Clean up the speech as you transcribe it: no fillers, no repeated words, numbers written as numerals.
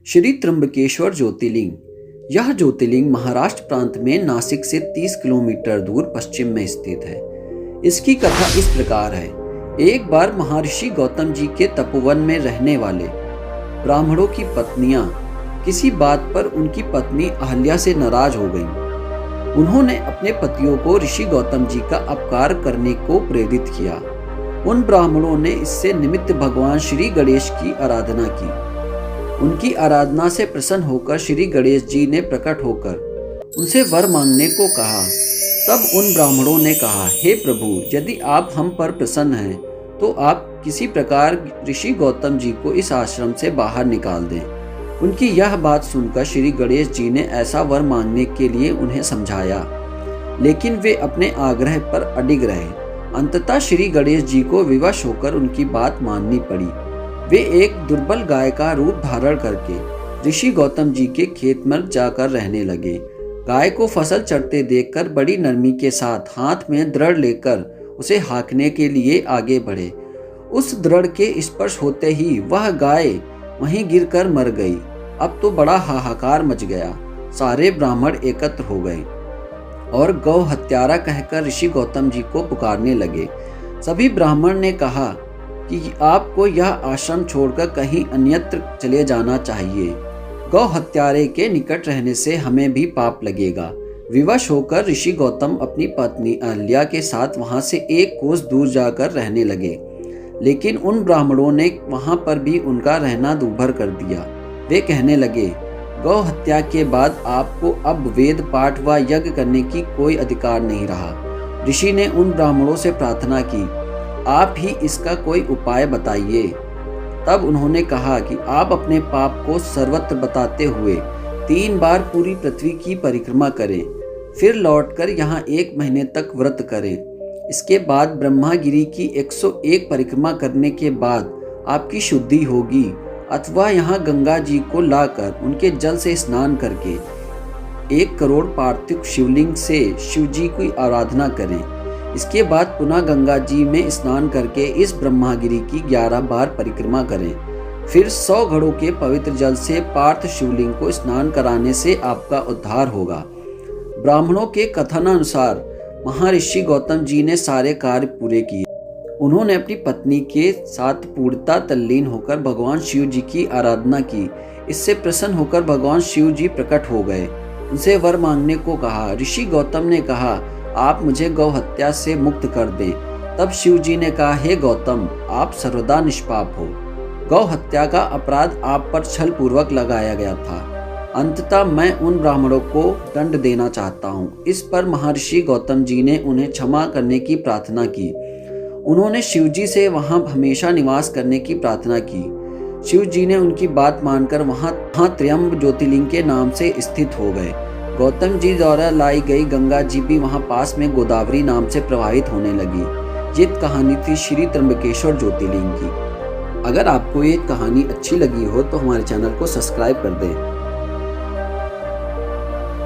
श्री त्र्यंबकेश्वर ज्योतिर्लिंग। यह ज्योतिर्लिंग महाराष्ट्र प्रांत में नासिक से 30 किलोमीटर दूर पश्चिम में स्थित है। इसकी कथा इस प्रकार है। एक बार महर्षि गौतम जी के तपोवन में रहने वाले ब्राह्मणों की पत्नियां किसी बात पर उनकी पत्नी अहल्या से नाराज हो गईं। उन्होंने अपने पतियों को ऋषि गौतम जी का अपकार करने को प्रेरित किया। उन ब्राह्मणों ने इससे निमित्त भगवान श्री गणेश की आराधना की। उनकी आराधना से प्रसन्न होकर श्री गणेश जी ने प्रकट होकर उनसे वर मांगने को कहा। तब उन ब्राह्मणों ने कहा, हे प्रभु, यदि आप हम पर प्रसन्न हैं तो आप किसी प्रकार ऋषि गौतम जी को इस आश्रम से बाहर निकाल दें। उनकी यह बात सुनकर श्री गणेश जी ने ऐसा वर मांगने के लिए उन्हें समझाया, लेकिन वे अपने आग्रह पर अडिग रहे। अंततः श्री गणेश जी को विवश होकर उनकी बात माननी पड़ी। वे एक दुर्बल गाय का रूप धारण करके ऋषि गौतम जी के खेत में जाकर रहने लगे। गाय को फसल चरते देखकर बड़ी नरमी के साथ हाथ में दृढ़ लेकर उसे हाँकने के लिए आगे बढ़े। उस दृढ़ के स्पर्श होते ही वह गाय वहीं गिरकर मर गई। अब तो बड़ा हाहाकार मच गया। सारे ब्राह्मण एकत्र हो गए और गौ हत्यारा कहकर ऋषि गौतम जी को पुकारने लगे। सभी ब्राह्मण ने कहा कि आपको यह आश्रम छोड़कर कहीं अन्यत्र चले जाना चाहिए। गौ हत्यारे के निकट रहने से हमें भी पाप लगेगा। विवश होकर ऋषि गौतम अपनी पत्नी अहल्या के साथ वहां से एक कोस दूर जाकर रहने लगे, लेकिन उन ब्राह्मणों ने वहां पर भी उनका रहना दूभर कर दिया। वे कहने लगे, गौ हत्या के बाद आपको अब वेद पाठ व यज्ञ करने की कोई अधिकार नहीं रहा। ऋषि ने उन ब्राह्मणों से प्रार्थना की, आप ही इसका कोई उपाय बताइए। तब उन्होंने कहा कि आप अपने पाप को सर्वत्र बताते हुए 3 बार पूरी पृथ्वी की परिक्रमा करें, फिर लौटकर यहाँ 1 महीने तक व्रत करें। इसके बाद ब्रह्मागिरी की 101 परिक्रमा करने के बाद आपकी शुद्धि होगी, अथवा यहाँ गंगा जी को लाकर उनके जल से स्नान करके 1 करोड़ पार्थिव शिवलिंग से शिव जी की आराधना करें। इसके बाद पुनः गंगा जी में स्नान करके इस ब्रह्मागिरी की 11 बार परिक्रमा करें। फिर 100 घड़ों के पवित्र जल से पार्थ शिवलिंग को स्नान कराने से आपका उद्धार होगा। ब्राह्मणों के कथनानुसार महर्षि गौतम जी ने सारे कार्य पूरे किए। उन्होंने अपनी पत्नी के साथ पूर्णतः तल्लीन होकर भगवान शिव जी की आराधना की। इससे प्रसन्न होकर भगवान शिव जी प्रकट हो गए। उनसे वर मांगने को कहा। ऋषि गौतम ने कहा, आप मुझे गौ हत्या से मुक्त कर दें। तब शिव जी ने कहा, हे गौतम, आप सर्वदा निष्पाप हो। गौ हत्या का अपराध आप पर छल पूर्वक लगाया गया था। अंततः मैं उन ब्राह्मणों को दंड देना चाहता हूँ। इस पर महर्षि गौतम जी ने उन्हें क्षमा करने की प्रार्थना की। उन्होंने शिव जी से वहां हमेशा निवास करने की प्रार्थना की। शिव जी ने उनकी बात मानकर वहां त्र्यंब ज्योतिर्लिंग के नाम से स्थित हो गए। गौतम जी द्वारा लाई गई गंगा जी भी वहां पास में गोदावरी नाम से प्रवाहित होने लगी। ये कहानी थी श्री त्र्यंबकेश्वर ज्योतिर्लिंग की। अगर आपको ये कहानी अच्छी लगी हो तो हमारे चैनल को सब्सक्राइब कर दें।